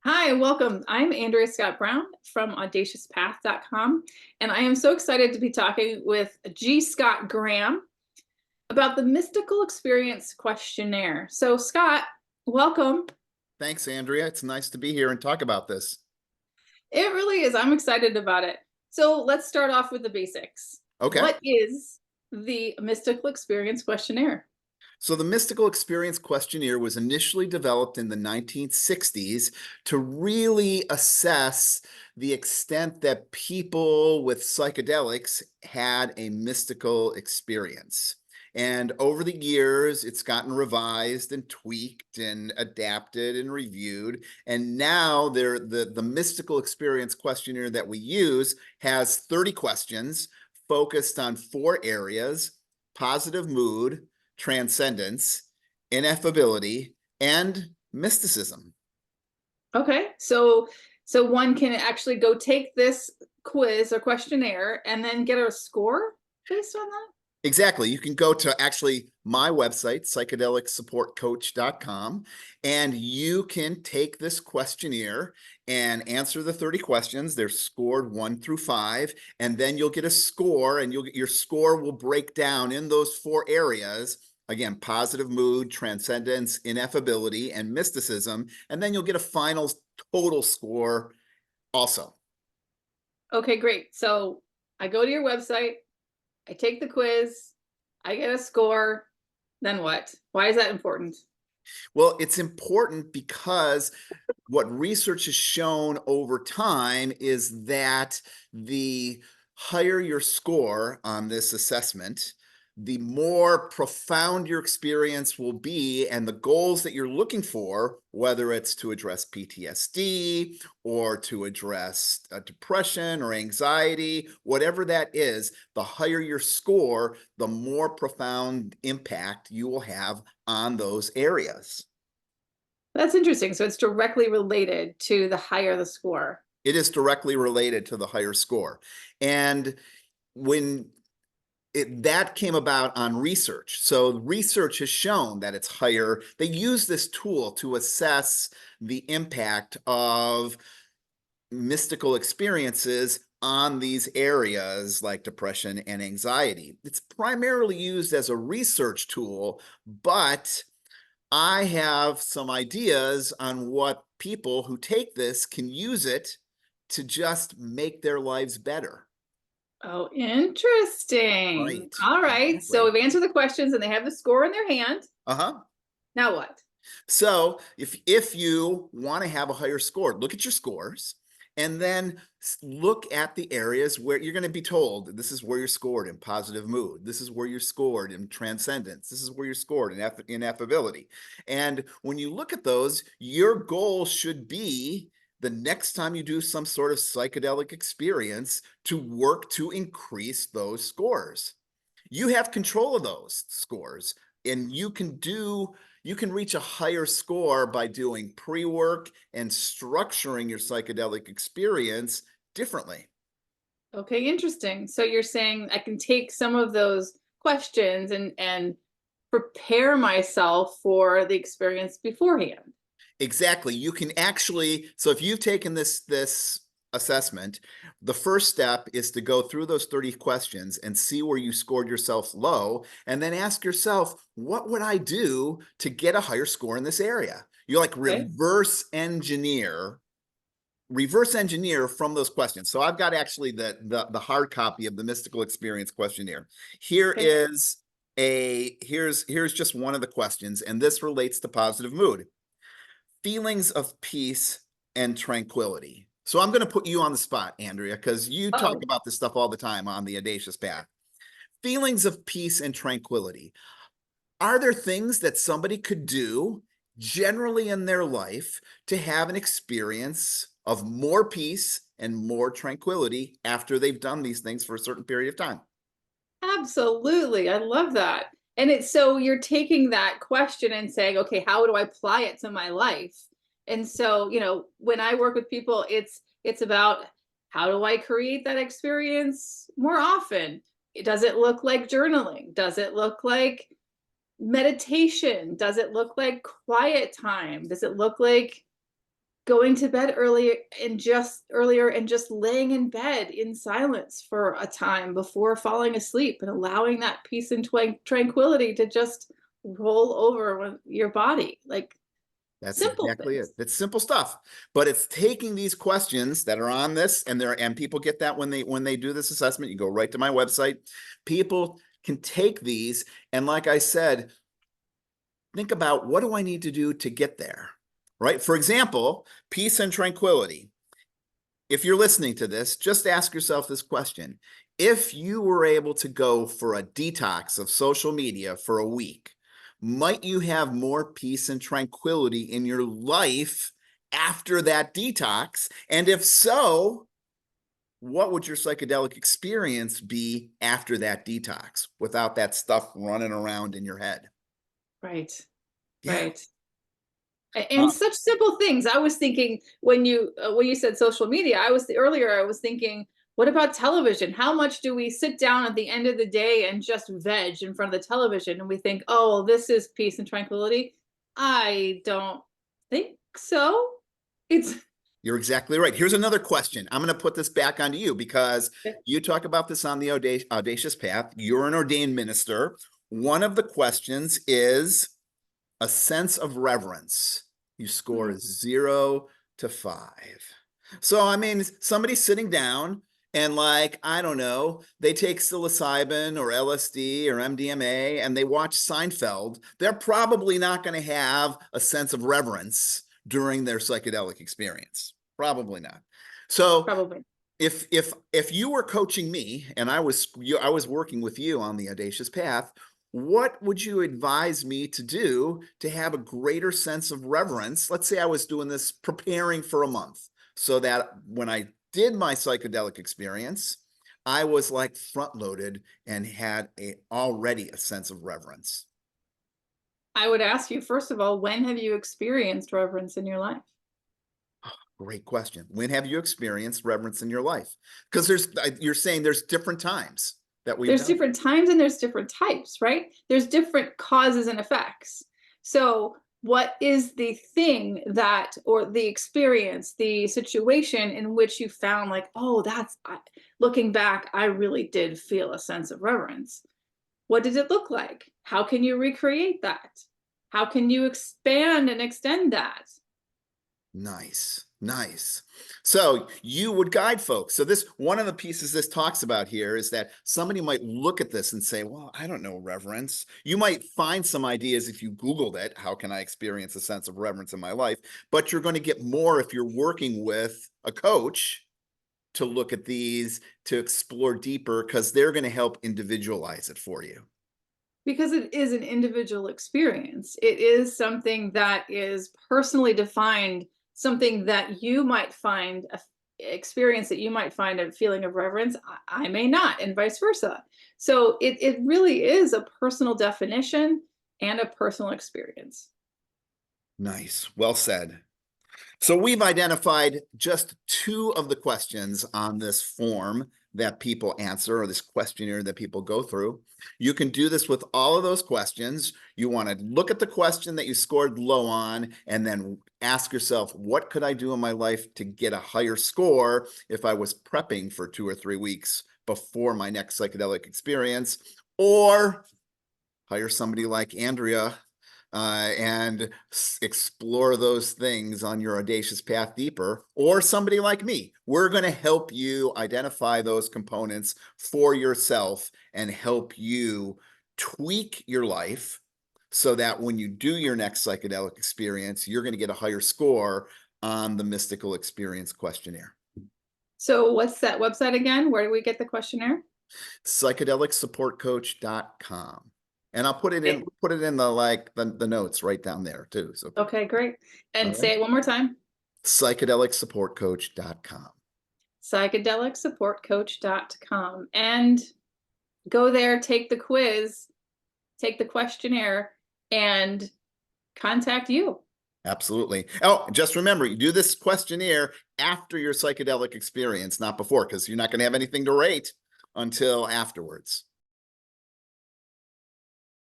Hi, welcome. I'm Andrea Brown from audaciouspath.com, and I am so excited to be talking with G. Scott Graham about the Mystical Experience Questionnaire. So, Scott, welcome. Thanks, Andrea. It's nice to be here and talk about this. It really is. I'm excited about it. So, let's start off with the basics. Okay. What is the Mystical Experience Questionnaire? So the Mystical Experience Questionnaire was initially developed in the 1960s to really assess the extent that people with psychedelics had a mystical experience. And over the years, it's gotten revised and tweaked and adapted and reviewed. And now the Mystical Experience Questionnaire that we use has 30 questions focused on 4 areas: positive mood, transcendence, ineffability, and mysticism. Okay, so one can actually go take this quiz or questionnaire and then get a score based on that? Exactly. You can go to actually my website, psychedelicsupportcoach.com, and you can take this questionnaire and answer the 30 questions. They're scored 1 through 5, and then you'll get a score, and your score will break down in those 4 areas. Again, positive mood, transcendence, ineffability, and mysticism. And then you'll get a final total score also. Okay, great. So I go to your website, I take the quiz, I get a score, then what? Why is that important? Well, it's important because what research has shown over time is that the higher your score on this assessment, the more profound your experience will be, and the goals that you're looking for, whether it's to address PTSD or to address depression or anxiety, whatever that is, the higher your score, the more profound impact you will have on those areas. That's interesting. So it's directly related to the higher the score. It is directly related to the higher score. And when that came about on research. So research has shown that it's higher. They use this tool to assess the impact of mystical experiences on these areas like depression and anxiety. It's primarily used as a research tool, but I have some ideas on what people who take this can use it to just make their lives better. Oh, interesting. Right. All right. So Exactly. we've answered the questions and they have the score in their hand. Uh-huh. Now what? So if you want to have a higher score, look at your scores and then look at the areas where you're going to be told this is where you're scored in positive mood. This is where you're scored in transcendence. This is where you're scored in ineffability. And when you look at those, your goal should be the next time you do some sort of psychedelic experience to work to increase those scores. You have control of those scores, and you can reach a higher score by doing pre-work and structuring your psychedelic experience differently. Okay, interesting. So you're saying I can take some of those questions and prepare myself for the experience beforehand. Exactly. You can actually, so if you've taken this assessment, the first step is to go through those 30 questions and see where you scored yourself low, and then ask yourself, what would I do to get a higher score in this area? You like Okay. reverse engineer from those questions. So I've got actually the hard copy of the Mystical Experience Questionnaire. Here Okay. is here's just one of the questions, and this relates to positive mood. Feelings of peace and tranquility. So I'm going to put you on the spot, Andrea, because you talk Oh, about this stuff all the time on the Audacious Path. Feelings of peace and tranquility. Are there things that somebody could do generally in their life to have an experience of more peace and more tranquility after they've done these things for a certain period of time? absolutely. I love that. And it's so you're taking that question and saying, okay, how do I apply it to my life? And so, when I work with people, it's about how do I create that experience more often? Does it look like journaling? Does it look like meditation? Does it look like quiet time? Does it look like going to bed earlier and just laying in bed in silence for a time before falling asleep, and allowing that peace and tranquility to just roll over with your body. Like, That's simple exactly it. things. It's simple stuff, but it's taking these questions that are on this, and people get that when they do this assessment. You go right to my website. People can take these, and like I said, think about, what do I need to do to get there? Right? For example, peace and tranquility. If you're listening to this, just ask yourself this question. If you were able to go for a detox of social media for a week, might you have more peace and tranquility in your life after that detox? And if so, what would your psychedelic experience be after that detox without that stuff running around in your head? Right. Yeah. Right. And such simple things. I was thinking when you said social media, I was thinking, what about television? How much do we sit down at the end of the day and just veg in front of the television, and we think, oh, this is peace and tranquility? I don't think so. It's You're exactly right. Here's another question. I'm going to put this back onto you because you talk about this on the audacious path. You're an ordained minister. One of the questions is a sense of reverence. You score 0 to 5. So, I mean, somebody's sitting down and, like, I don't know, they take psilocybin or LSD or MDMA and they watch Seinfeld. They're probably not going to have a sense of reverence during their psychedelic experience. Probably not. So probably. if you were coaching me and I was working with you on the audacious path, what would you advise me to do to have a greater sense of reverence? Let's say I was doing this preparing for a month, so that when I did my psychedelic experience, I was like front loaded and had already a sense of reverence. I would ask you, first of all, when have you experienced reverence in your life? Great question. When have you experienced reverence in your life? Because you're saying there's different times that we've There's done. different times and there's different types, right? There's different causes and effects. So what is the thing that, or the experience, the situation in which you found like, oh, looking back, I really did feel a sense of reverence. What did it look like? How can you recreate that? How can you expand and extend that? Nice, nice. So you would guide folks. So this, one of the pieces this talks about here is that somebody might look at this and say, well, I don't know reverence. You might find some ideas if you Googled it. How can I experience a sense of reverence in my life? But you're going to get more if you're working with a coach to look at these, to explore deeper, because they're going to help individualize it for you. Because it is an individual experience. It is something that is personally defined, something that you might find a experience that you might find a feeling of reverence. I may not, and vice versa. So it really is a personal definition and a personal experience. Nice. Well said. So we've identified just 2 of the questions on this form that people answer, or this questionnaire that people go through. You can do this with all of those questions. You want to look at the question that you scored low on and then ask yourself, what could I do in my life to get a higher score if I was prepping for 2 or 3 weeks before my next psychedelic experience? Or hire somebody like Andrea and explore those things on your audacious path deeper, or somebody like me. We're going to help you identify those components for yourself and help you tweak your life so that when you do your next psychedelic experience, you're going to get a higher score on the Mystical Experience Questionnaire. So what's that website again? Where do we get the questionnaire? psychedelicsupportcoach.com. And I'll put it in the notes right down there too. So Okay, great. And all say right. it one more time. psychedelicsupportcoach.com. psychedelicsupportcoach.com. And go there, take the quiz, take the questionnaire, and contact you. Absolutely. Oh, just remember, you do this questionnaire after your psychedelic experience, not before, because you're not going to have anything to rate until afterwards.